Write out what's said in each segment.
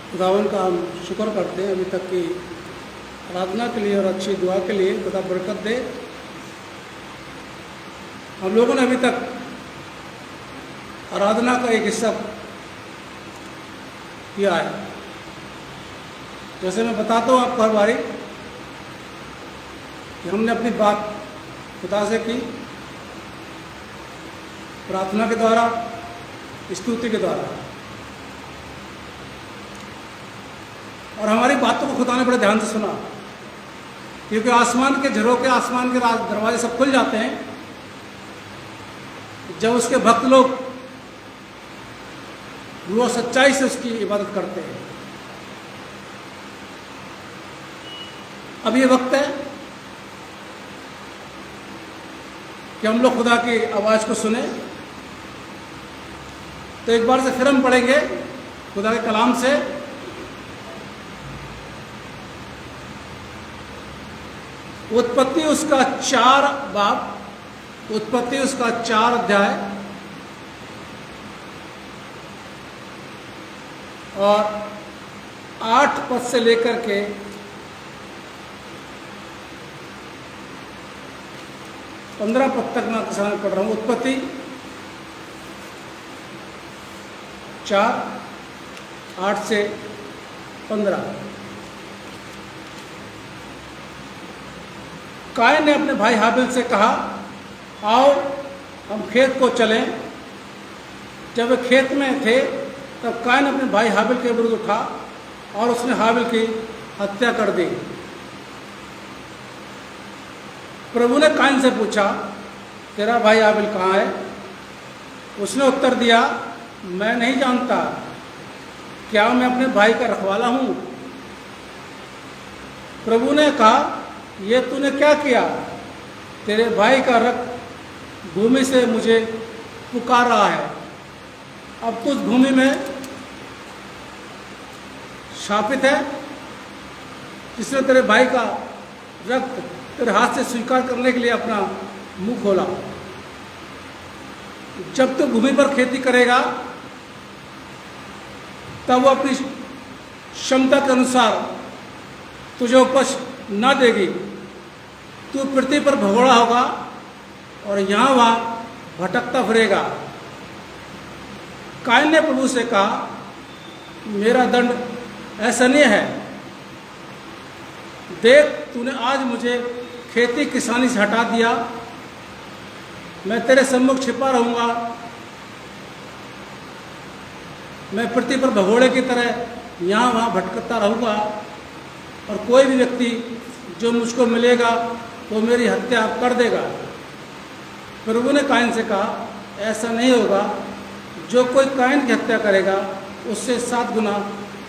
खुदावन का हम शुक्र करते हैं अभी तक की आराधना के लिए और अच्छी दुआ के लिए। खुदा बरकत दे। हम लोगों ने अभी तक आराधना का एक हिस्सा किया है। जैसे मैं बताता हूँ आपको हर बारी कि हमने अपनी बात खुदा से की प्रार्थना के द्वारा, स्तुति के द्वारा, और हमारी बातों को खुदा ने बड़े ध्यान से सुना, क्योंकि आसमान के झरोखे, आसमान के दरवाजे सब खुल जाते हैं जब उसके भक्त लोग वो सच्चाई से उसकी इबादत करते हैं। अब ये वक्त है कि हम लोग खुदा की आवाज़ को सुने। तो एक बार से फिर हम पढ़ेंगे खुदा के कलाम से उत्पत्ति उसका 4 बाब, उत्पत्ति उसका 4 अध्याय और 8 पद से लेकर के 15 पद तक मैं आपके सामने पढ़ रहा हूँ। उत्पत्ति 4, 8 से 15। कायन ने अपने भाई हाबिल से कहा, आओ हम खेत को चलें। जब वे खेत में थे तब कायन अपने भाई हाबिल के विरुद्ध उठा और उसने हाबिल की हत्या कर दी। प्रभु ने कायन से पूछा, तेरा भाई हाबिल कहाँ है? उसने उत्तर दिया, मैं नहीं जानता। क्या मैं अपने भाई का रखवाला हूँ? प्रभु ने कहा, ये तूने क्या किया? तेरे भाई का रक्त भूमि से मुझे पुकार रहा है। अब तू उस भूमि में शापित है जिसने तेरे भाई का रक्त तेरे हाथ से स्वीकार करने के लिए अपना मुंह खोला। जब तू भूमि पर खेती करेगा तब वो अपनी क्षमता के अनुसार तुझे उपज न देगी। तू पृथ्वी पर भगोड़ा होगा और यहाँ वहाँ भटकता फिरेगा। कायन ने प्रभु से कहा, मेरा दंड ऐसा नहीं है। देख, तूने आज मुझे खेती किसानी से हटा दिया। मैं तेरे सम्मुख छिपा रहूँगा। मैं पृथ्वी पर भगोड़े की तरह यहाँ वहाँ भटकता रहूँगा और कोई भी व्यक्ति जो मुझको मिलेगा वो मेरी हत्या कर देगा। प्रभु ने कायन से कहा, ऐसा नहीं होगा। जो कोई कायन की हत्या करेगा उससे 7 गुना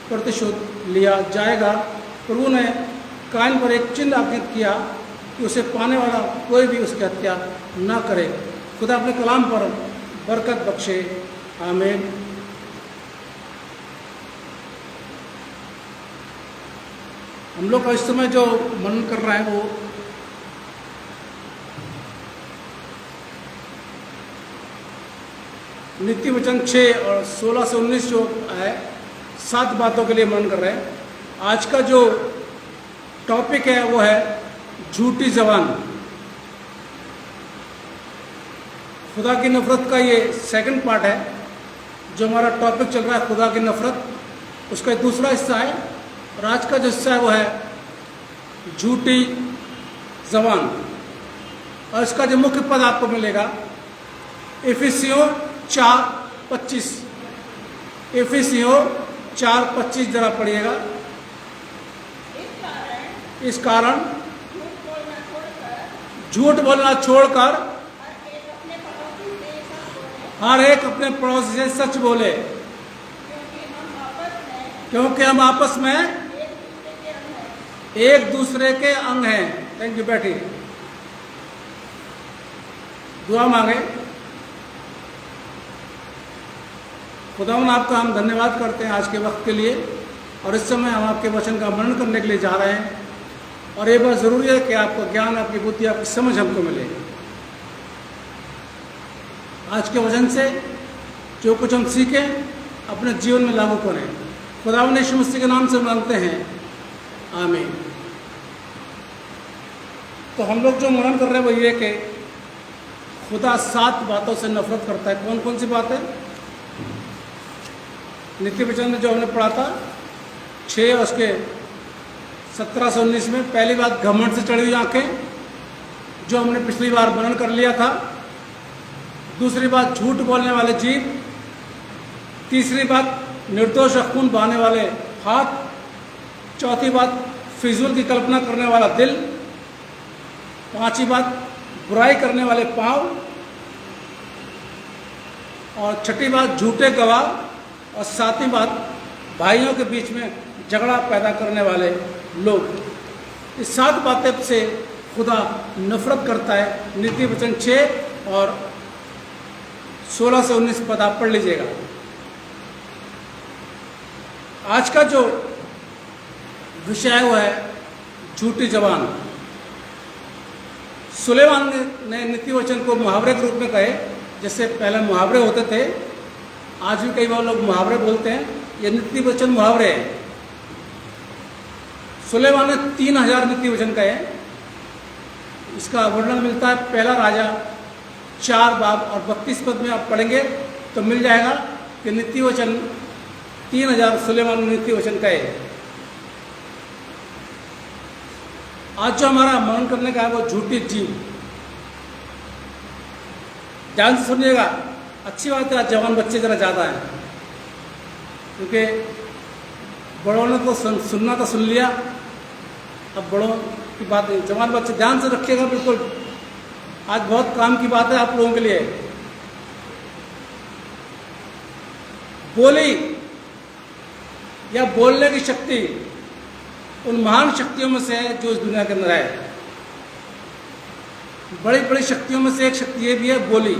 प्रतिशोध लिया जाएगा। प्रभु ने कायन पर एक चिन्ह अंकित किया कि उसे पाने वाला कोई भी उसकी हत्या न करे। खुदा अपने कलाम पर बरकत बख्शे। आमीन। हम लोग का इस समय जो मनन कर रहा है वो नीति वचन 6 और 16 से 19 जो है 7 बातों के लिए मनन कर रहे हैं। आज का जो टॉपिक है वो है झूठी जबान। खुदा की नफरत का ये सेकंड पार्ट है। जो हमारा टॉपिक चल रहा है खुदा की नफरत, उसका दूसरा हिस्सा है। और आज का जो हिस्सा है वो है झूठी जबान। और इसका जो मुख्य पद आपको मिलेगा इफिसियों 4:25। इफिसियों 4:25 जरा पढ़िएगा। इस कारण झूठ बोलना छोड़कर हर एक अपने पड़ोसी से सच बोले, क्योंकि हम आपस में एक दूसरे के अंग हैं। थैंक यू, बैठिए, दुआ मांगे। खुदावन आपका हम धन्यवाद करते हैं आज के वक्त के लिए, और इस समय हम आपके वचन का मनन करने के लिए जा रहे हैं। और ये बात ज़रूरी है कि आपका ज्ञान, आपकी बुद्धि, आपकी समझ हमको मिले। आज के वचन से जो कुछ हम सीखें अपने जीवन में लागू करें। खुदावन यीशु मसीह के नाम से मांगते हैं, आमीन। तो हम लोग जो मनन कर रहे हैं वो ये कि खुदा 7 बातों से नफरत करता है। कौन कौन सी बातें? नित्य वचन में जो हमने पढ़ा था 6 और उसके 17 से 19 में, पहली बात घमंड से चढ़ी हुई आंखें, जो हमने पिछली बार मनन कर लिया था। दूसरी बात झूठ बोलने वाले जीभ। तीसरी बात निर्दोष खून बहाने वाले हाथ। चौथी बात फिजूल की कल्पना करने वाला दिल। पांचवी बात बुराई करने वाले पांव। और छठी बात झूठे गवाह। और सातवीं बात भाइयों के बीच में झगड़ा पैदा करने वाले लोग। इस 7 बातें से खुदा नफरत करता है। नीति वचन 6 और 16 से 19 पद आप पढ़ लीजिएगा। आज का जो विषय है वो है झूठी जबान। सुलेमान ने नीति वचन को मुहावरे के रूप में कहे। जैसे पहले मुहावरे होते थे, आज भी कई बार लोग मुहावरे बोलते हैं, ये नीति वचन मुहावरे हैं। सुलेमान ने 3000 नीति वचन कहे। इसका वर्णन मिलता है पहला राजा 4 बाब और 32 पद में आप पढ़ेंगे तो मिल जाएगा कि नीति वचन 3000 सुलेमान ने नीति वचन कहे। आज जो हमारा मनन करने का है वो झूठी जीव। ध्यान से सुनिएगा, अच्छी बात है आज जवान बच्चे ज़रा ज़्यादा हैं, क्योंकि बड़ों ने तो सुनना तो सुन लिया, अब बड़ों की बात नहीं। जवान बच्चे ध्यान से रखिएगा बिल्कुल, आज बहुत काम की बात है आप लोगों के लिए। बोली या बोलने की शक्ति उन महान शक्तियों में से है जो इस दुनिया के अंदर है। बड़ी बड़ी शक्तियों में से एक शक्ति ये भी है, बोली।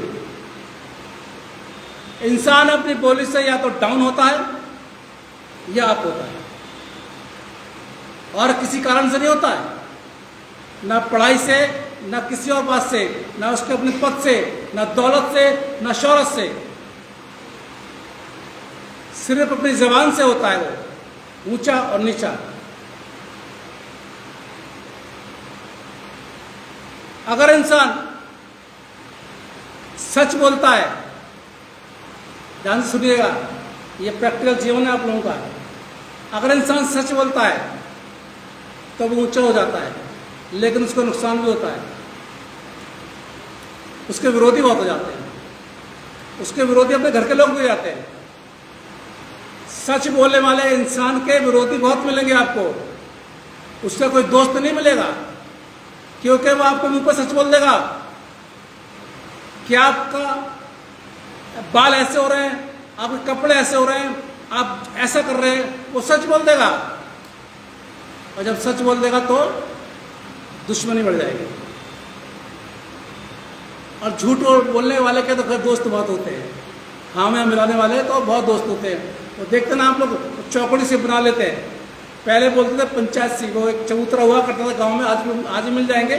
इंसान अपनी बोली से या तो डाउन होता है या अप होता है, और किसी कारण से नहीं होता है। ना पढ़ाई से, ना किसी और बात से, ना उसके अपने पद से, ना दौलत से, ना शौहरत से। सिर्फ अपनी जबान से होता है वो, ऊंचा और नीचा। अगर इंसान सच बोलता है, ध्यान से सुनिएगा, ये प्रैक्टिकल जीवन है आप लोगों का। अगर इंसान सच बोलता है तो वो ऊंचा हो जाता है, लेकिन उसको नुकसान भी होता है। उसके विरोधी बहुत हो जाते हैं, उसके विरोधी अपने घर के लोग भी हो जाते हैं। सच बोलने वाले इंसान के विरोधी बहुत मिलेंगे आपको, उसका कोई दोस्त नहीं मिलेगा, क्योंकि वो आपको मुंह पर सच बोल देगा कि आपका बाल ऐसे हो रहे हैं, आपके कपड़े ऐसे हो रहे हैं, आप ऐसा कर रहे हैं। वो सच बोल देगा, और जब सच बोल देगा तो दुश्मनी बढ़ जाएगी। और झूठ बोलने वाले के तो खैर दोस्त बहुत होते हैं, हाँ में मिलाने वाले तो बहुत दोस्त होते हैं। वो देखते ना आप लोग, चौकड़ी से बना लेते हैं। पहले बोलते थे पंचायत सी, वो एक चबूतरा हुआ करता था गांव में, आज भी मिल जाएंगे।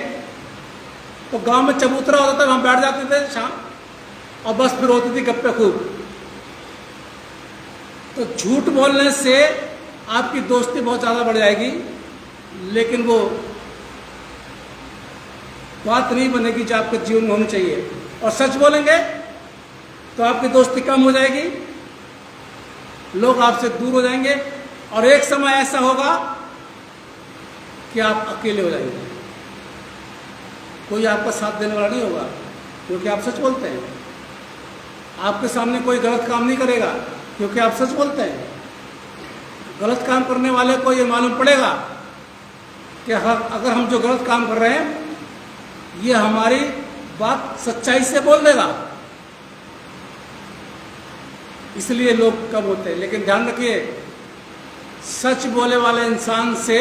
तो गांव में चबूतरा होता था, वहां बैठ जाते थे शाम, और बस फिर होती थी गप्पे खूब। तो झूठ बोलने से आपकी दोस्ती बहुत ज़्यादा बढ़ जाएगी, लेकिन वो बात नहीं बनेगी जो आपके जीवन में होनी चाहिए। और सच बोलेंगे तो आपकी दोस्ती कम हो जाएगी, लोग आपसे दूर हो जाएंगे, और एक समय ऐसा होगा कि आप अकेले हो जाएंगे। कोई आपका साथ देने वाला नहीं होगा, क्योंकि आप सच बोलते हैं। आपके सामने कोई गलत काम नहीं करेगा, क्योंकि आप सच बोलते हैं। गलत काम करने वाले को ये मालूम पड़ेगा कि अगर हम जो गलत काम कर रहे हैं ये हमारी बात सच्चाई से बोल देगा, इसलिए लोग कम होते हैं। लेकिन ध्यान रखिए, सच बोलने वाले इंसान से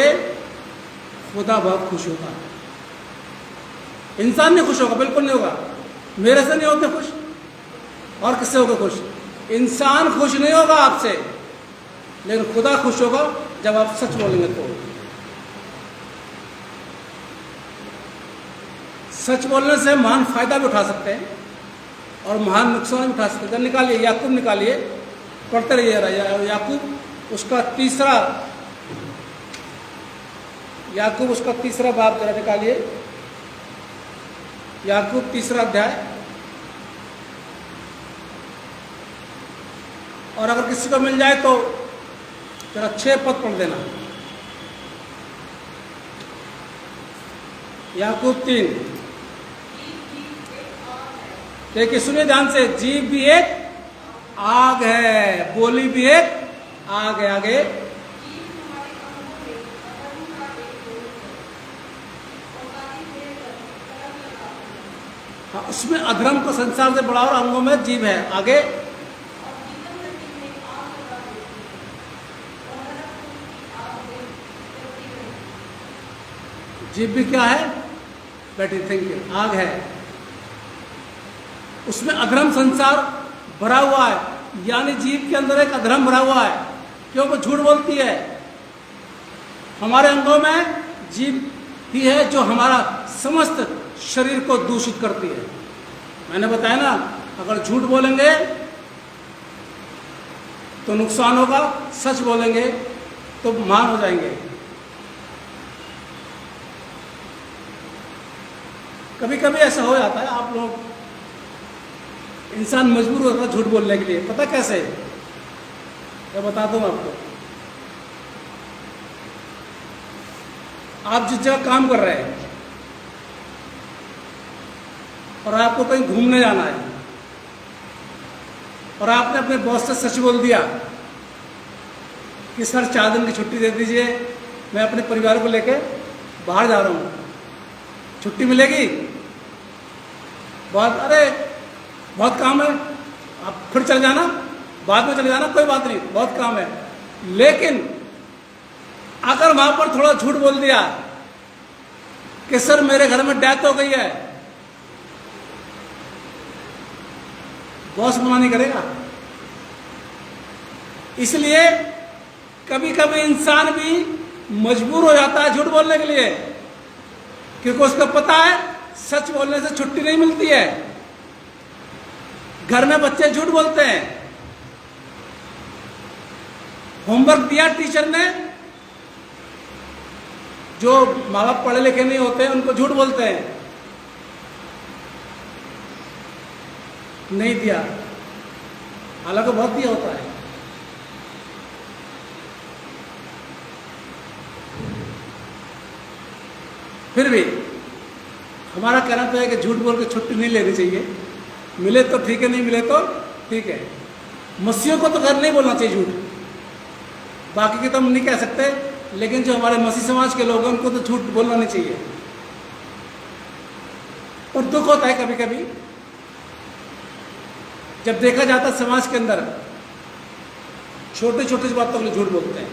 खुदा बहुत खुश होता है। इंसान नहीं खुश होगा, बिल्कुल नहीं होगा। मेरे से नहीं होते खुश, और किससे होगा खुश? इंसान खुश नहीं होगा आपसे, लेकिन खुदा खुश होगा जब आप सच बोलेंगे। तो सच बोलने से महान फायदा भी उठा सकते हैं और महान नुकसान भी उठा सकते हैं। निकालिए, याकूब निकालिए, पढ़ते रहिए। याकूब उसका तीसरा बाब जरा निकालिए। याकूब 3 अध्याय, और अगर किसी को मिल जाए तो जरा 6 पद पढ़ देना। याकूब 3। देखिए, सुनिए ध्यान से। जीभ भी एक आग है, बोली भी एक आग है। आगे, हाँ, उसमें अधर्म को संसार से बड़ा और अंगों में जीभ है। आगे, जीभ भी क्या है बेटी? थिंक, आग है। उसमें अधर्म संसार भरा हुआ है, यानी जीभ के अंदर एक अधर्म भरा हुआ है, क्योंकि झूठ बोलती है। हमारे अंगों में जीभ ही है जो हमारा समस्त शरीर को दूषित करती है। मैंने बताया ना, अगर झूठ बोलेंगे तो नुकसान होगा, सच बोलेंगे तो महान हो जाएंगे। कभी कभी ऐसा हो जाता है, आप लोग, इंसान मजबूर होता है झूठ बोलने के लिए। पता कैसे? मैं बता दूं आपको। आप जिस जगह काम कर रहे हैं और आपको कहीं घूमने जाना है, और आपने अपने बॉस से सच बोल दिया कि सर 4 दिन की छुट्टी दे दीजिए, मैं अपने परिवार को लेकर बाहर जा रहा हूँ, छुट्टी मिलेगी? बहुत काम है, आप फिर चले जाना, बाद में चले जाना, कोई बात नहीं, बहुत काम है। लेकिन अगर वहां पर थोड़ा झूठ बोल दिया कि सर मेरे घर में डेथ हो गई है, बॉस मना नहीं करेगा। इसलिए कभी कभी इंसान भी मजबूर हो जाता है झूठ बोलने के लिए, क्योंकि उसको पता है सच बोलने से छुट्टी नहीं मिलती है। घर में बच्चे झूठ बोलते हैं। होमवर्क दिया टीचर ने, जो माँ बाप पढ़े लिखे नहीं होते हैं उनको झूठ बोलते हैं, नहीं दिया, हालांकि बहुत दिया होता है। फिर भी हमारा कहना तो है कि झूठ बोल के छुट्टी नहीं लेनी चाहिए। मिले तो ठीक है, नहीं मिले तो ठीक है। मसीहों को तो घर नहीं बोलना चाहिए झूठ, बाकी के तो हम नहीं कह सकते, लेकिन जो हमारे मसीह समाज के लोग हैं उनको तो झूठ बोलना नहीं चाहिए। और दुख होता है कभी कभी जब देखा जाता है समाज के अंदर छोटे छोटे बातों के लिए झूठ बोलते हैं।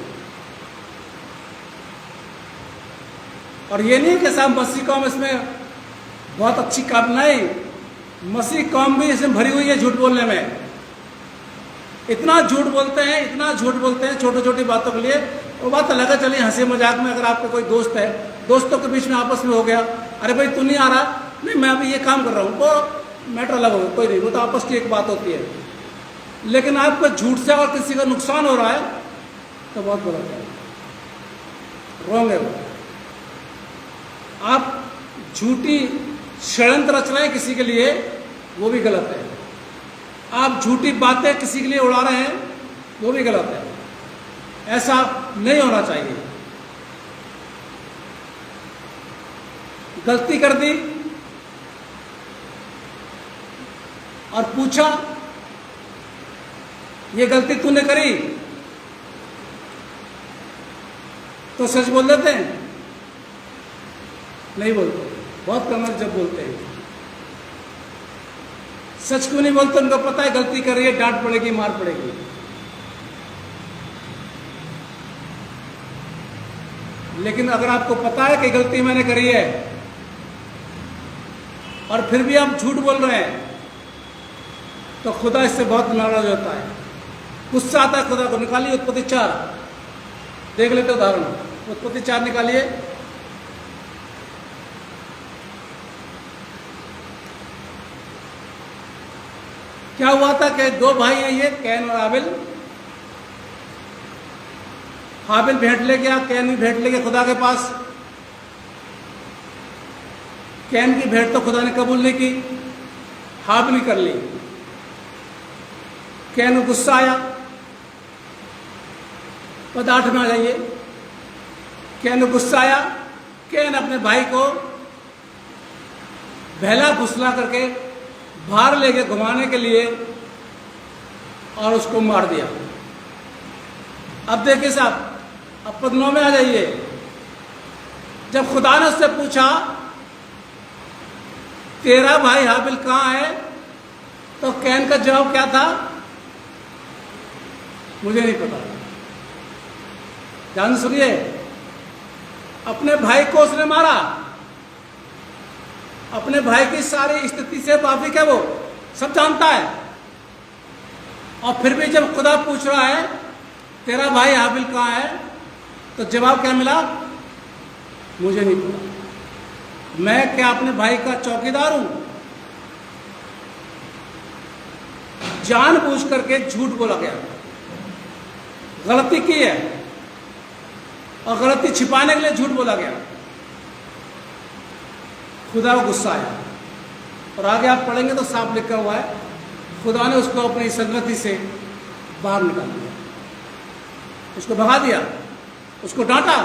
और ये नहीं कि साहब मसीह कौम इसमें बहुत अच्छी काम नहीं, मसीह कौम भी इसमें भरी हुई है झूठ बोलने में। इतना झूठ बोलते हैं छोटी छोटी बातों के लिए। वो बात अलग है, चलिए हंसी मजाक में अगर आपका कोई दोस्त है, दोस्तों के बीच में आपस में हो गया, अरे भाई तू नहीं आ रहा, नहीं मैं अभी ये काम कर रहा हूँ, वो मैटर अलग होगा, कोई नहीं, वो तो आपस की एक बात होती है। लेकिन आपको झूठ से अगर किसी का नुकसान हो रहा है तो बहुत गलत है, रॉन्ग है वो। आप झूठी षड्यंत्र रच रहे हैं किसी के लिए, वो भी गलत है। आप झूठी बातें किसी के लिए उड़ा रहे हैं, वो भी गलत है। ऐसा नहीं होना चाहिए। गलती कर दी और पूछा ये गलती तूने करी, तो सच बोल देते हैं? नहीं बोलते, बहुत कम है जब बोलते हैं। सच क्यों नहीं बोलते? उनको पता है गलती कर रही है, डांट पड़ेगी, मार पड़ेगी। लेकिन अगर आपको पता है कि गलती मैंने करी है और फिर भी आप झूठ बोल रहे हैं, तो खुदा इससे बहुत नाराज होता है, गुस्सा आता है खुदा को। निकालिए उत्पत्ति 4, देख लेते उदाहरण। उत्पत्ति 4 निकालिए। क्या हुआ था कि दो भाई हैं ये, कैन और हाबिल। हाबिल भेंट ले गया, कैन भी भेंट ले गया खुदा के पास। कैन की भेंट तो खुदा ने कबूल नहीं की, हाबिल कर ली। कैन को गुस्सा आया। पद 8 में आ जाइए। कैन को गुस्सा आया। कैन अपने भाई को बहला फुसला करके बाहर ले गए घुमाने के लिए और उसको मार दिया। अब देखिए साहब, अब पद 9 में आ जाइए। जब खुदा ने उससे पूछा तेरा भाई हाबिल कहाँ है, तो कैन का जवाब क्या था? मुझे नहीं पता। ध्यान सुनिए, अपने भाई को उसने मारा। अपने भाई की सारी स्थिति से वाकिफ है, वो सब जानता है। और फिर भी जब खुदा पूछ रहा है तेरा भाई हाबिल कहाँ है, तो जवाब क्या मिला? मुझे नहीं पता। मैं क्या अपने भाई का चौकीदार हूं? जानबूझ करके झूठ बोला गया, गलती की है और गलती छिपाने के लिए झूठ बोला गया। खुदा को गुस्सा आया और आगे आप पढ़ेंगे तो साफ लिखा हुआ है, खुदा ने उसको अपनी संगति से बाहर निकाल दिया, उसको भगा दिया, उसको डांटा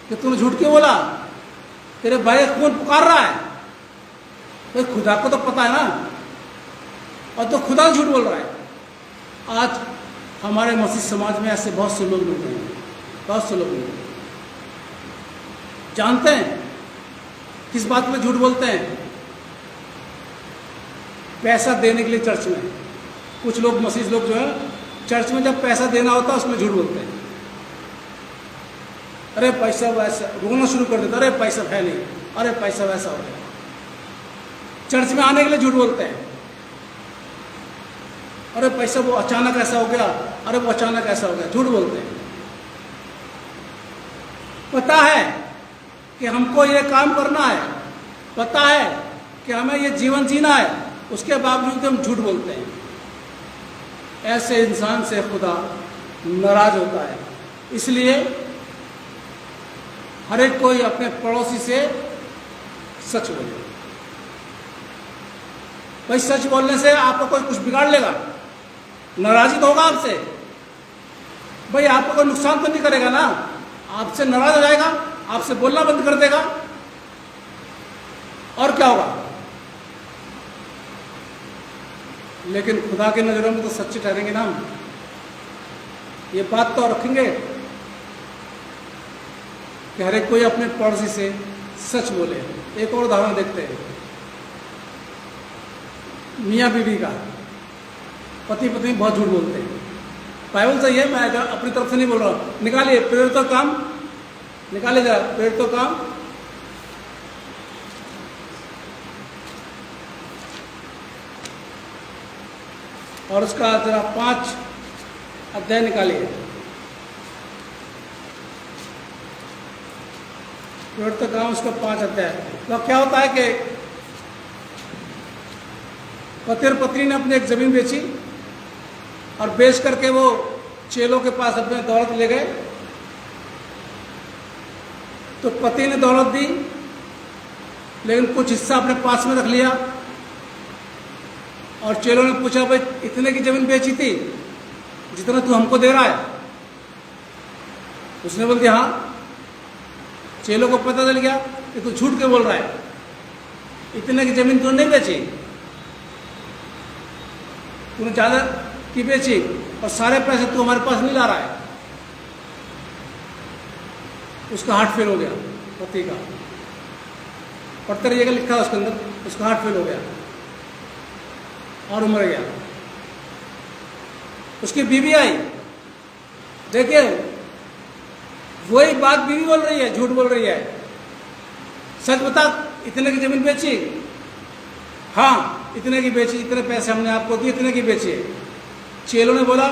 कि तूने झूठ क्यों बोला, तेरे भाई कौन पुकार रहा है। तो खुदा को तो पता है ना, और तो खुदा झूठ बोल रहा है। आज हमारे मसीह समाज में ऐसे बहुत से लोग मिल रहे हैं, बहुत से लोग मिल रहे हैं। जानते हैं किस बात में झूठ बोलते हैं? पैसा देने के लिए चर्च में कुछ लोग, मसीह लोग जो है, चर्च में जब पैसा देना होता है उसमें झूठ बोलते हैं। अरे पैसा वैसा, रोना शुरू कर देता, अरे पैसा है नहीं, अरे पैसा वैसा हो गया। चर्च में आने के लिए झूठ बोलते हैं। अरे पैसा वो अचानक ऐसा हो गया, अरे वो अचानक ऐसा हो गया, झूठ बोलते हैं। पता है कि हमको ये काम करना है, पता है कि हमें ये जीवन जीना है, उसके बावजूद हम झूठ बोलते हैं। ऐसे इंसान से खुदा नाराज होता है। इसलिए हर एक कोई अपने पड़ोसी से सच बोले। भाई सच बोलने से आपको कोई कुछ बिगाड़ लेगा? नाराजी तो होगा आपसे। भाई आपको कोई नुकसान तो नहीं करेगा ना? आपसे नाराज हो जाएगा, आपसे बोलना बंद कर देगा, और क्या होगा? लेकिन खुदा की नजरों में तो सच्चे ठहरेंगे ना हम। ये बात तो रखेंगे कि हर एक कोई अपने पड़ोसी से सच बोले। एक और उदाहरण देखते हैं, मियाँ बीवी का। पति पत्नी बहुत झूठ बोलते हैं। बाइबल सही है, मैं अपनी तरफ से नहीं बोल रहा हूँ। निकालिए प्रेरितों का काम, निकालिए जरा प्रेरितों का काम। और उसका जरा 5 अध्याय निकालिए। प्रेरितों का काम उसका 5 अध्याय। तो क्या होता है कि पति और पत्नी ने अपनी एक जमीन बेची और बेच करके वो चेलों के पास अपने दौलत ले गए। तो पति ने दौलत दी, लेकिन कुछ हिस्सा अपने पास में रख लिया। और चेलों ने पूछा, भाई इतने की जमीन बेची थी जितना तू हमको दे रहा है? उसने बोल दिया हाँ। चेलों को पता चल गया कि तू झूठ के बोल रहा है, इतने की जमीन तूने नहीं बेची, तूने ज्यादा की बेची और सारे पैसे तू हमारे पास नहीं ला रहा है। उसका हार्ट फेल हो गया, पति का। पढ़ते रहिएगा, लिखा है उसके अंदर, उसका हार्ट फेल हो गया और मर गया। उसकी बीवी आई, देखिए वही बात बीवी बोल रही है, झूठ बोल रही है। सच बता, इतने की जमीन बेची? हाँ, इतने की बेची, इतने पैसे हमने आपको दिए, इतने की बेची है। चेलों ने बोला,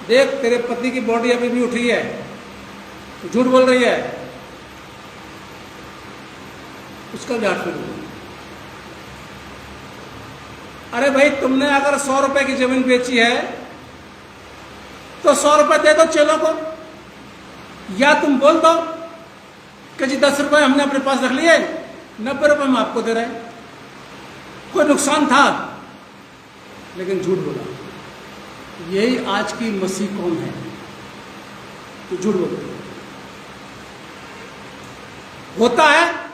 देख तेरे पति की बॉडी अभी भी उठी है, झूठ बोल रही है। उसका भी हाथ फेर। अरे भाई, तुमने अगर 100 रुपए की जमीन बेची है तो 100 रुपए दे दो चेलों को, या तुम बोल दो कि जी 10 रुपए हमने अपने पास रख लिए, 90 रुपए हम आपको दे रहे हैं, कोई नुकसान था, लेकिन झूठ बोला। यही आज की मसीह कौम है, तो झूठ बोलते हैं। होता है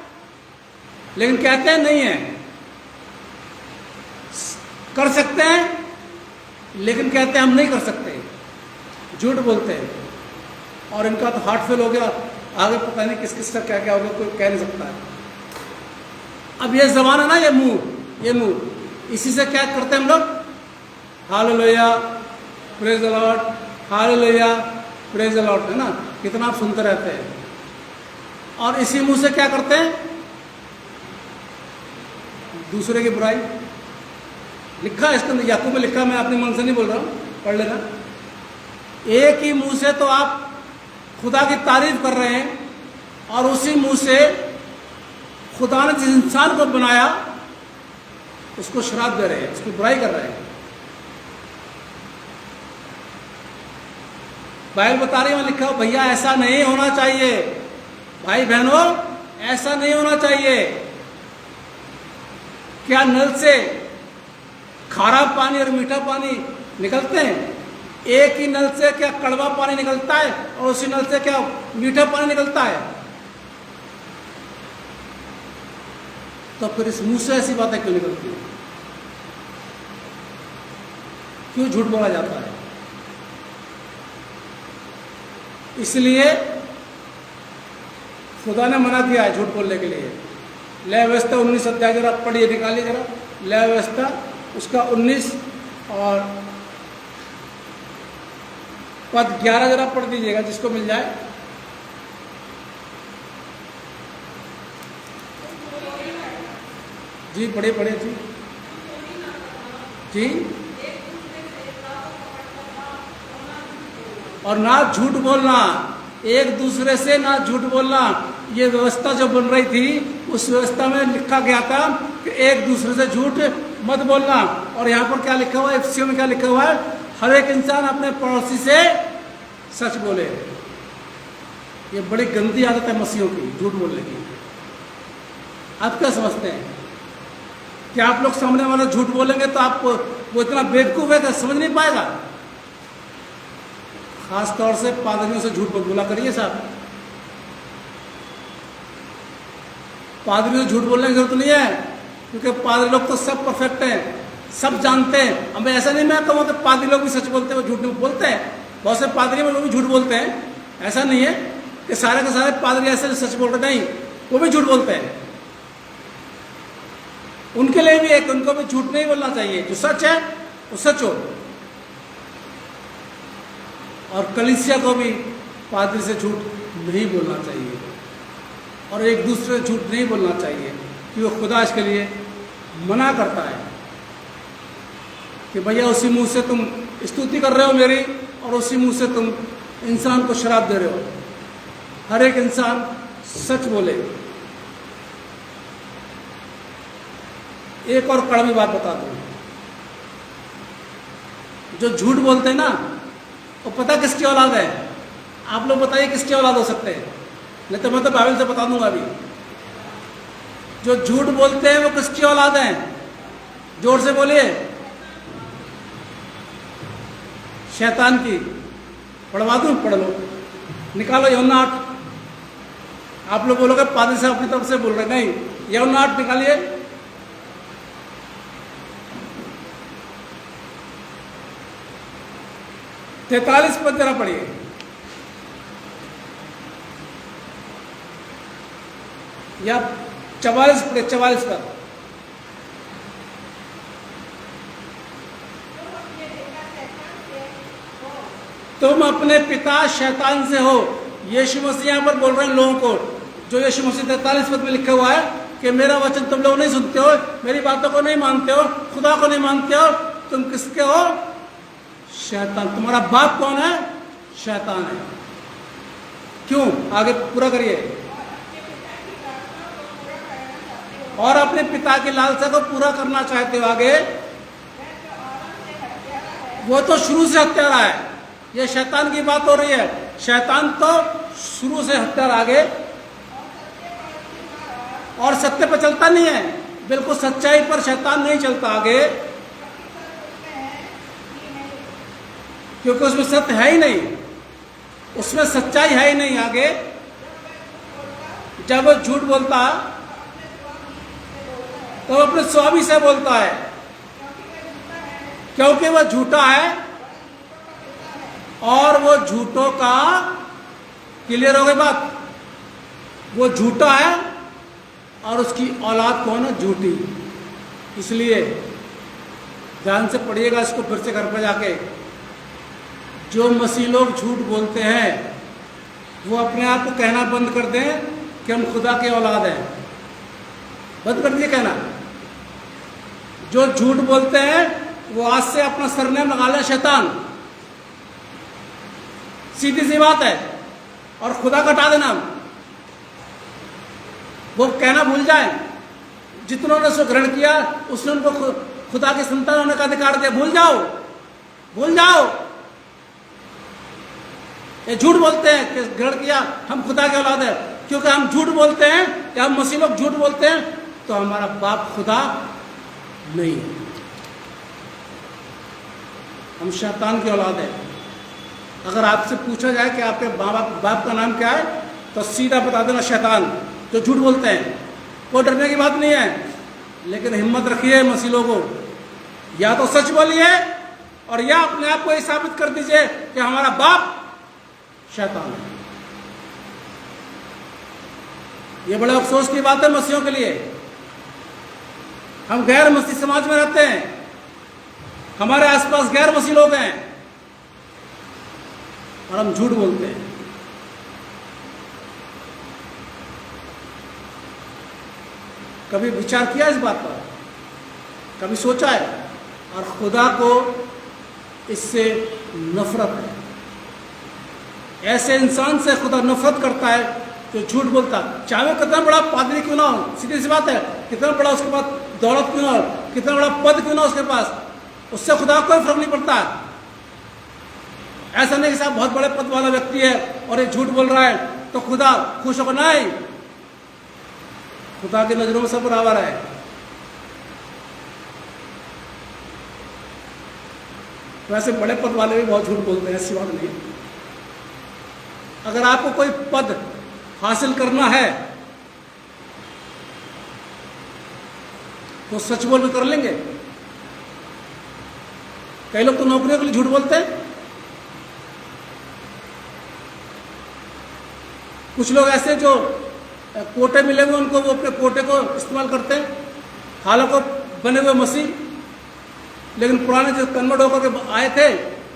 लेकिन कहते हैं नहीं है, कर सकते हैं लेकिन कहते हैं हम नहीं कर सकते, झूठ बोलते हैं। और इनका तो हार्ट फेल हो गया, आगे पता नहीं किस किस का क्या क्या हो गया, कोई कह नहीं सकता है। अब ये जमाना ना, ये मुंह, इसी से क्या करते हैं हम लोग, hallelujah praise the Lord, hallelujah praise the Lord, है ना, कितना आप सुनते रहते हैं। और इसी मुंह से क्या करते हैं, दूसरे की बुराई। लिखा है इसके अंदर, याकूब में लिखा, मैं अपने मन से नहीं बोल रहा हूं, पढ़ लेना। एक ही मुंह से तो आप खुदा की तारीफ कर रहे हैं, और उसी मुंह से खुदा ने जिस इंसान को बनाया उसको श्राप दे रहे हैं, उसकी बुराई कर रहे हैं। बाइबल बता रही है, लिखा हो भैया ऐसा नहीं होना चाहिए, भाई बहनों ऐसा नहीं होना चाहिए। क्या नल से खारा पानी और मीठा पानी निकलते हैं? एक ही नल से क्या कड़वा पानी निकलता है और उसी नल से क्या मीठा पानी निकलता है? तो फिर इस मुंह से ऐसी बातें क्यों निकलती हैं? क्यों झूठ बोला जाता है? इसलिए खुदा ने मना किया है झूठ बोलने के लिए। लय व्यवस्था 19 अध्याय जरा पढ़िए, निकालिए जरा लय व्यवस्था उसका 19 और पद 11 जरा पढ़ दीजिएगा, जिसको मिल जाए। जी पढ़े पढ़े जी जी। और ना झूठ बोलना, एक दूसरे से ना झूठ बोलना। ये व्यवस्था जो बन रही थी उस व्यवस्था में लिखा गया था कि एक दूसरे से झूठ मत बोलना। और यहाँ पर क्या लिखा हुआ है, एफएससी में क्या लिखा हुआ है, हर एक इंसान अपने पड़ोसी से सच बोले। ये बड़ी गंदी आदत है मसीहों की, झूठ बोलने की। आप क्या समझते हैं कि आप लोग सामने वाला झूठ बोलेंगे तो आप वो इतना बेवकूफ है कि समझ नहीं पाएगा? खास तौर से पादरियों से झूठ मत बोला करिए साहब। पादरियों से झूठ बोलने की जरूरत नहीं है, क्योंकि पादरी लोग तो सब परफेक्ट हैं, सब जानते हैं। अब ऐसा नहीं मैं कहूँ कि पादरी लोग भी सच बोलते हैं, वो झूठ नहीं बोलते हैं। बहुत से पादरी में लोग भी झूठ बोलते हैं, ऐसा नहीं है कि सारे के सारे पादरी ऐसे सच बोल रहे, नहीं, वो भी झूठ बोलते हैं। उनके लिए भी एक, उनको भी झूठ नहीं बोलना चाहिए, जो सच है वो सच हो। और कलीसिया को भी पादरी से झूठ नहीं बोलना चाहिए और एक दूसरे से झूठ नहीं बोलना चाहिए, कि वो खुदा इसके लिए मना करता है कि भैया उसी मुंह से तुम स्तुति कर रहे हो मेरी और उसी मुंह से तुम इंसान को शराब दे रहे हो। हर एक इंसान सच बोले। एक और कड़वी बात बता दूं, जो झूठ बोलते हैं ना, वो पता किसकी औलाद है? आप लोग बताइए किसकी औलाद हो सकते हैं? नहीं तो मैं तो बाइबल से बता दूंगा अभी। जो झूठ बोलते हैं वो किसकी औलाद है? जोर से बोलिए। शैतान की। पढ़वा दूं? पढ़ लो, निकालो यूहन्ना 8। आप लोग बोलोगे पादरी साहब अपनी तरफ से बोल रहे, नहीं, यूहन्ना 8 निकालिए। तैतालीस पद जरा पढ़िए। या 44 पढ़े, 44 पद। तुम अपने पिता शैतान से हो। यीशु मसीह यहाँ पर बोल रहे हैं लोगों को, जो यीशु मसीह 43 पद में लिखा हुआ है कि मेरा वचन तुम लोग नहीं सुनते हो, मेरी बातों को नहीं मानते हो, खुदा को नहीं मानते हो, तुम किसके हो? शैतान। तुम्हारा बाप कौन है? शैतान है। क्यों? आगे पूरा करिए। और अपने पिता की लालसा को पूरा करना चाहते हो। आगे, वो तो शुरू से हत्यारा है। ये शैतान की बात हो रही है। शैतान तो शुरू से हत्यारा। आगे, और सत्य पर चलता नहीं है, बिल्कुल सच्चाई पर शैतान नहीं चलता। आगे, क्योंकि उसमें सत्य है ही नहीं, उसमें सच्चाई है ही नहीं। आगे, जब वो झूठ बोलता तो वो अपने स्वामी से बोलता है, क्योंकि वह झूठा है और वो झूठों का, क्लियर हो गई बात, वो झूठा है और उसकी औलाद कौन है? झूठी। इसलिए ध्यान से पढ़िएगा इसको फिर से घर पर जाके। जो मसीह लोग झूठ बोलते हैं वो अपने आप को कहना बंद कर दें कि हम खुदा के औलाद हैं। बंद कर दिए कहना। जो झूठ बोलते हैं वो आज से अपना सरनेम लगा ले शैतान। सीधी सी बात है। और खुदा का हटा देना, वो कहना भूल जाए। जितनों ने उसको ग्रहण किया उसने उनको खुदा के संतान होने का अधिकार दिया। भूल जाओ, भूल जाओ। ये झूठ बोलते हैं कि ग्रहण किया, हम खुदा के औलाद है। क्योंकि हम झूठ बोलते हैं या हम मसीह लोग झूठ बोलते हैं तो हमारा बाप खुदा नहीं है, हम शैतान की औलाद है। अगर आपसे पूछा जाए कि आपके बाप का नाम क्या है तो सीधा बता देना शैतान। जो झूठ बोलते हैं, कोई डरने की बात नहीं है। लेकिन हिम्मत रखिए मसीह लोगों, या तो सच बोलिए और या अपने आप को ये साबित कर दीजिए कि हमारा बाप शैतान है। ये बड़े अफसोस की बात है मसीहों के लिए। हम गैर मसीह समाज में रहते हैं, हमारे आसपास गैर मसीह लोग हैं और हम झूठ बोलते हैं। कभी विचार किया इस बात पर? कभी सोचा है? और खुदा को इससे नफरत है। ऐसे इंसान से खुदा नफरत करता है जो झूठ बोलता, चाहे वो कितना बड़ा पादरी क्यों ना हो। सीधी सी बात है, कितना बड़ा उसके पास दौलत क्यों ना हो, कितना बड़ा पद क्यों ना उसके पास, उससे खुदा कोई फर्क नहीं पड़ता। ऐसा नहीं कि साहब बहुत बड़े पद वाला व्यक्ति है और ये झूठ बोल रहा है तो खुदा खुश होगा। नहीं, खुदा की नजरों में सब बराबर है। वैसे बड़े पद वाले भी बहुत झूठ बोलते हैं, ऐसी बात नहीं। अगर आपको कोई पद हासिल करना है तो सच बोल के कर लेंगे। कई लोग तो नौकरियों के लिए झूठ बोलते हैं। कुछ लोग ऐसे जो कोटे मिले हुए उनको, वो अपने कोटे को इस्तेमाल करते हैं, हालांकि बने हुए मसीह, लेकिन पुराने जो कन्वर्ट होकर के आए थे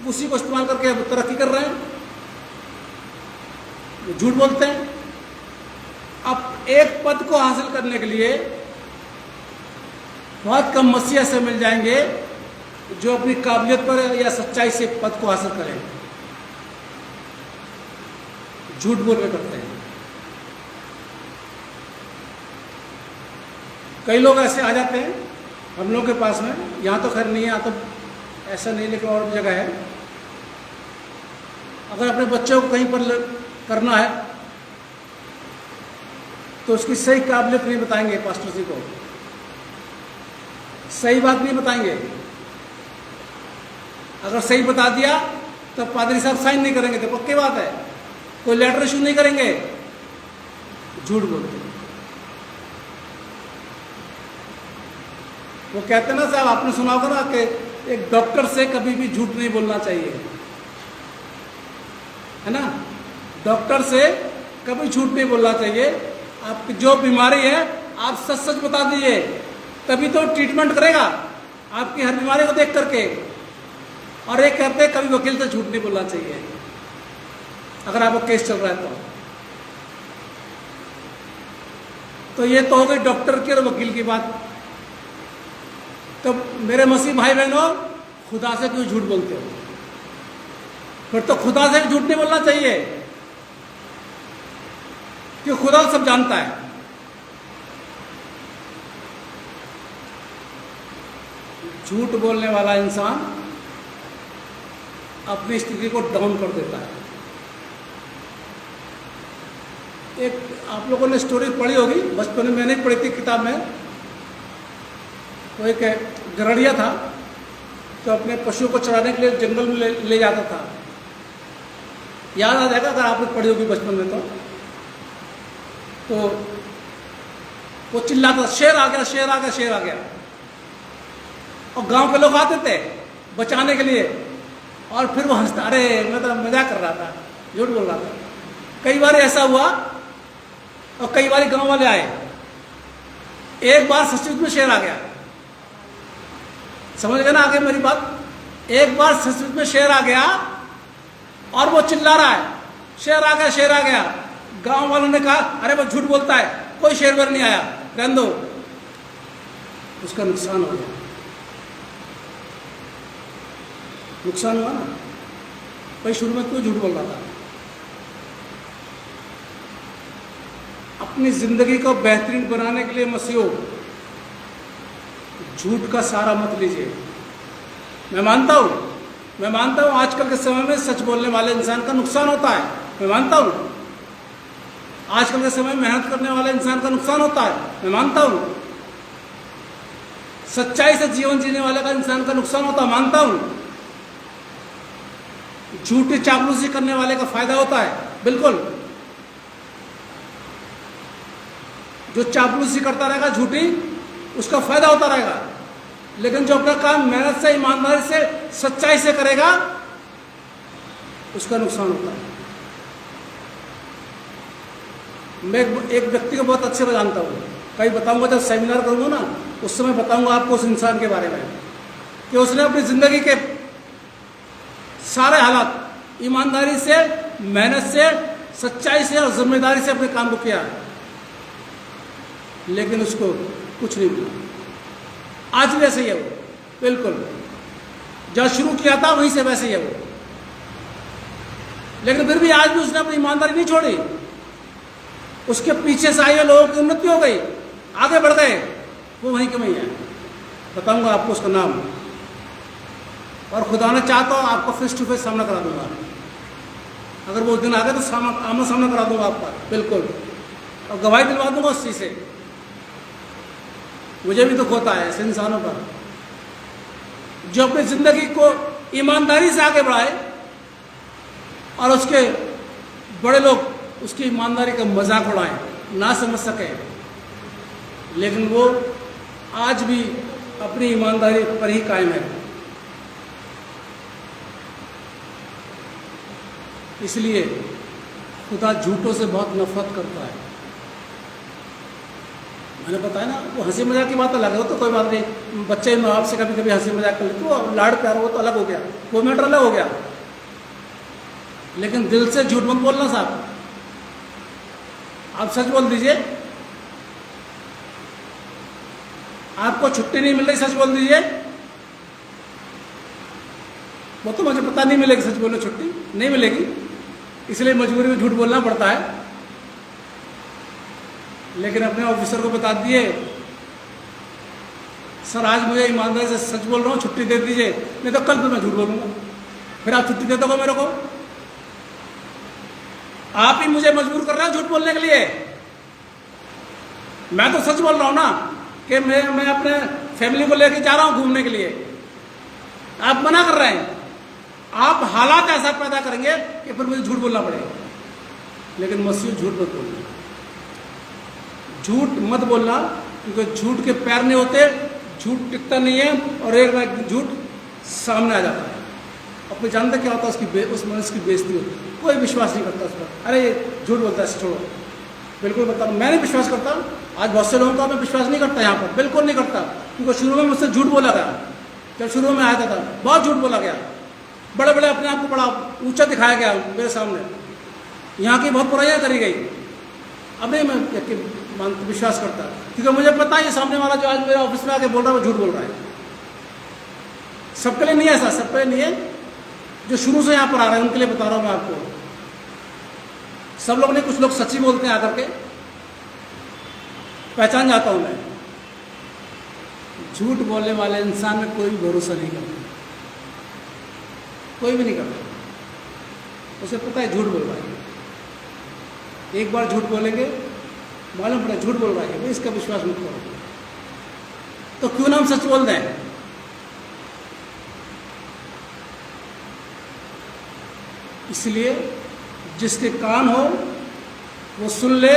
उसी को इस्तेमाल करके तरक्की कर रहे हैं, झूठ बोलते हैं। अब एक पद को हासिल करने के लिए बहुत कम मसीह ऐसे मिल जाएंगे जो अपनी काबिलियत पर या सच्चाई से पद को हासिल करें, झूठ बोल के करते हैं। कई लोग ऐसे आ जाते हैं हम लोग के पास में, यहाँ तो खैर नहीं है, यहाँ तो ऐसा नहीं, लेकिन और जगह है। अगर अपने बच्चों को कहीं पर करना है तो उसकी सही काबिलियत नहीं बताएंगे, पास्टर जी को सही बात नहीं बताएंगे। अगर सही बता दिया तो पादरी साहब साइन नहीं करेंगे, तो पक्की बात है, कोई लेटर इशू नहीं करेंगे, झूठ बोलते हैं। वो कहते ना साहब, आपने सुना होगा ना कि एक डॉक्टर से कभी भी झूठ नहीं बोलना चाहिए, है ना। डॉक्टर से कभी झूठ नहीं बोलना चाहिए। आपकी जो बीमारी है आप सच सच बता दीजिए, तभी तो ट्रीटमेंट करेगा आपकी हर बीमारी को देख करके। और एक कहते हैं कभी वकील से झूठ नहीं बोलना चाहिए। अगर आपका केस चल रहा है तो ये तो हो गई डॉक्टर की और वकील की बात। तो मेरे मसीह भाई बहनों, खुदा से क्यों झूठ बोलते हो? फिर तो खुदा से भी झूठ नहीं बोलना चाहिए, क्योंकि खुदा सब जानता है। झूठ बोलने वाला इंसान अपनी स्थिति को डाउन कर देता है। एक आप लोगों ने स्टोरी पढ़ी होगी, बचपन में मैंने पढ़ी थी किताब में। वो एक गरड़िया था तो अपने पशुओं को चराने के लिए जंगल में ले जाता था। याद आ जाएगा अगर आपने पढ़ी होगी बचपन में तो वो चिल्लाता, शेर आ गया, शेर आ गया, शेर आ गया। और गांव के लोग आते थे बचाने के लिए, और फिर वो हंसता, अरे मैं तो मजाक कर रहा था, झूठ बोल रहा था। कई बार ऐसा हुआ और कई बार गांव वाले आए। एक बार सचमुच में शेर आ गया, समझ गए ना आगे मेरी बात? एक बार सचमुच में शेर आ गया और वो चिल्ला रहा है, शेर आ गया, शेर आ गया। गांव वालों ने कहा, अरे वो झूठ बोलता है, कोई शेर वेर नहीं आया, रहने दो। उसका नुकसान हो गया, नुकसान हुआ ना। भाई शुरू में क्यों झूठ बोल रहा था? अपनी जिंदगी को बेहतरीन बनाने के लिए मसीहो झूठ का सहारा मत लीजिए। मैं मानता हूं आजकल के समय में सच बोलने वाले इंसान का नुकसान होता है। मैं मानता हूं आजकल के समय में मेहनत करने वाले इंसान का नुकसान होता है। मैं मानता हूं सच्चाई से जीवन जीने वाले का इंसान का नुकसान होता है। मानता हूं झूठी चापलूसी करने वाले का फायदा होता है, बिल्कुल। जो चापलूसी करता रहेगा झूठी, उसका फायदा होता रहेगा। लेकिन जो अपना काम मेहनत से, ईमानदारी से, सच्चाई से करेगा, उसका नुकसान होता है। मैं एक व्यक्ति को बहुत अच्छे से जानता हूँ, कहीं बताऊंगा, जब सेमिनार करूंगा ना उस समय बताऊंगा आपको उस इंसान के बारे में कि उसने अपनी जिंदगी के सारे हालात ईमानदारी से, मेहनत से, सच्चाई से और जिम्मेदारी से अपने काम को किया, लेकिन उसको कुछ नहीं मिला। आज भी वैसे ही है वो, बिल्कुल जब शुरू किया था वहीं से वैसे ही है वो। लेकिन फिर भी आज भी उसने अपनी ईमानदारी नहीं छोड़ी। उसके पीछे से आए हुए लोगों की उन्नति हो गई, आगे बढ़ गए, वो वहीं के वहीं है। बताऊंगा आपको उसका नाम, और खुदा ने चाहता हूं आपको फेस टू फेस सामना करा दूंगा। अगर वो दिन आ गए तो आमना सामना करा दूंगा आपका, बिल्कुल, और गवाही दिलवा दूंगा उस चीज से। मुझे भी दुख होता है ऐसे इंसानों पर जो अपनी जिंदगी को ईमानदारी से आगे बढ़ाए और उसके बड़े लोग उसकी ईमानदारी का मजाक उड़ाएं, ना समझ सके, लेकिन वो आज भी अपनी ईमानदारी पर ही कायम है। इसलिए खुदा झूठों से बहुत नफरत करता है। मैंने बताया ना, वो हंसी मजाक की बात अलग है, वो तो कोई बात नहीं, बच्चे माँ बाप से कभी कभी हंसी मजाक कर लेते, तो लाड़ प्यार वो तो अलग हो गया, वो मैटर अलग हो गया। लेकिन दिल से झूठ मत बोलना साहब। आप सच बोल दीजिए, आपको छुट्टी नहीं मिल रही, सच बोल दीजिए। वो तो मुझे पता नहीं मिलेगी, सच बोलने छुट्टी नहीं मिलेगी, इसलिए मजबूरी में झूठ बोलना पड़ता है। लेकिन अपने ऑफिसर को बता दिए, सर आज मुझे ईमानदारी से सच बोल रहा हूँ, छुट्टी दे दीजिए, नहीं तो कल फिर मैं झूठ बोलूंगा। फिर आप छुट्टी दे दोगे मेरे को? आप ही मुझे मजबूर कर रहे हैं झूठ बोलने के लिए। मैं तो सच बोल रहा हूं ना कि मैं अपने फैमिली को लेकर जा रहा हूं घूमने के लिए, आप मना कर रहे हैं। आप हालात ऐसा पैदा करेंगे कि फिर मुझे झूठ बोलना पड़ेगा। लेकिन मसीह झूठ मत बोलना, झूठ मत बोलना, क्योंकि झूठ के पैर नहीं होते, झूठ टिकता नहीं है, और एक बार झूठ सामने आ जाता है। अपने जानते क्या होता है, उस मनुष्य की बेइज्जती होती है, कोई विश्वास नहीं करता उस पर। अरे ये झूठ बोलता है, छोड़ो। बिल्कुल बता रहा हूँ, मैं नहीं विश्वास करता। आज बहुत से लोगों का मैं विश्वास नहीं करता यहाँ पर, बिल्कुल नहीं करता, क्योंकि शुरू में मुझसे झूठ बोला गया। जब शुरू में आया था बहुत झूठ बोला गया, बड़े बड़े अपने आप को बड़ा ऊंचा दिखाया गया मेरे सामने, यहाँ की बहुत बुराइयाँ करी गई। अब नहीं मैं विश्वास करता, क्योंकि मुझे पता है ये सामने वाला जो आज मेरे ऑफिस में आके बोल रहा है वो झूठ बोल रहा है। सबके लिए नहीं है ऐसा, सबके लिए नहीं है, जो शुरू से यहाँ पर आ रहे हैं उनके लिए बता रहा हूँ मैं आपको। सब लोग नहीं, कुछ लोग सच्ची बोलते हैं आकर के, पहचान जाता हूँ मैं। झूठ बोलने वाले इंसान में कोई भी भरोसा नहीं करता, कोई भी नहीं करता। उसे पता है झूठ बोल रहा है, एक बार झूठ बोलेंगे मालूम पड़ा झूठ बोल रहा है, भाई इसका विश्वास मत करो। तो क्यों ना हम सच बोल दें। इसलिए जिसके कान हो वो सुन ले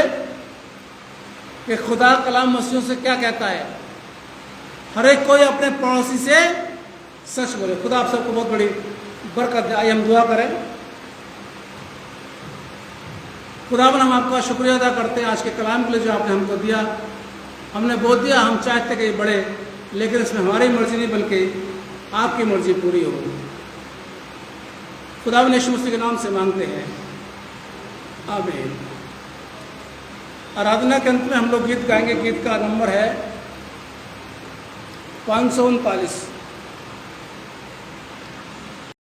कि खुदा कलाम मसीह से क्या कहता है। हर एक कोई अपने पड़ोसी से सच बोले। खुदा आप सबको बहुत बड़ी बरकत दे। आइए हम दुआ करें। खुदावन हम आपका शुक्रिया अदा करते हैं आज के कलाम के लिए जो आपने हमको दिया। हमने बोल दिया, हम चाहते कि ये बढ़े, लेकिन इसमें हमारी मर्जी नहीं बल्कि आपकी मर्जी पूरी हो। खुदावन यीशु मसीह के नाम से मांगते हैं, आमीन। आराधना के अंत में हम लोग गीत गाएंगे। गीत का नंबर है 539।